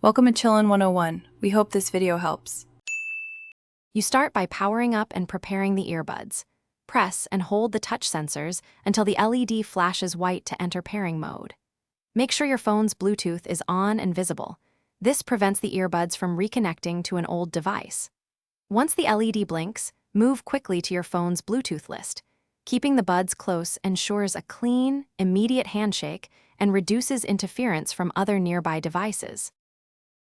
Welcome to Chillin' 101. We hope this video helps. You start by powering up and preparing the earbuds. Press and hold the touch sensors until the LED flashes white to enter pairing mode. Make sure your phone's Bluetooth is on and visible. This prevents the earbuds from reconnecting to an old device. Once the LED blinks, move quickly to your phone's Bluetooth list. Keeping the buds close ensures a clean, immediate handshake and reduces interference from other nearby devices.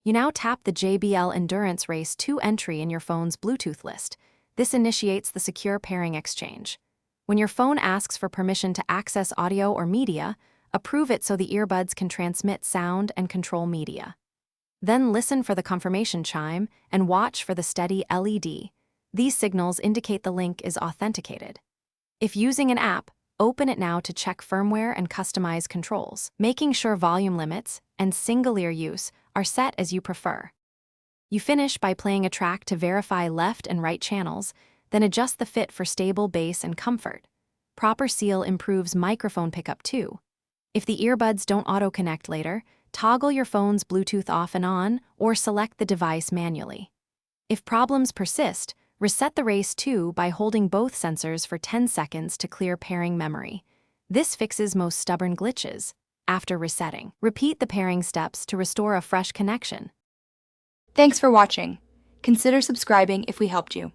You now tap the JBL Endurance Race II entry in your phone's Bluetooth list. This initiates the secure pairing exchange. When your phone asks for permission to access audio or media, approve it so the earbuds can transmit sound and control media. Then listen for the confirmation chime and watch for the steady LED. These signals indicate the link is authenticated. If using an app, open it now to check firmware and customize controls, making sure volume limits and single-ear use are set as you prefer. You finish by playing a track to verify left and right channels, then adjust the fit for stable bass and comfort. Proper seal improves microphone pickup too. If the earbuds don't auto-connect later, toggle your phone's Bluetooth off and on or select the device manually. If problems persist, reset the Race 2 by holding both sensors for 10 seconds to clear pairing memory. This fixes most stubborn glitches. After resetting, repeat the pairing steps to restore a fresh connection. Thanks for watching. Consider subscribing if we helped you.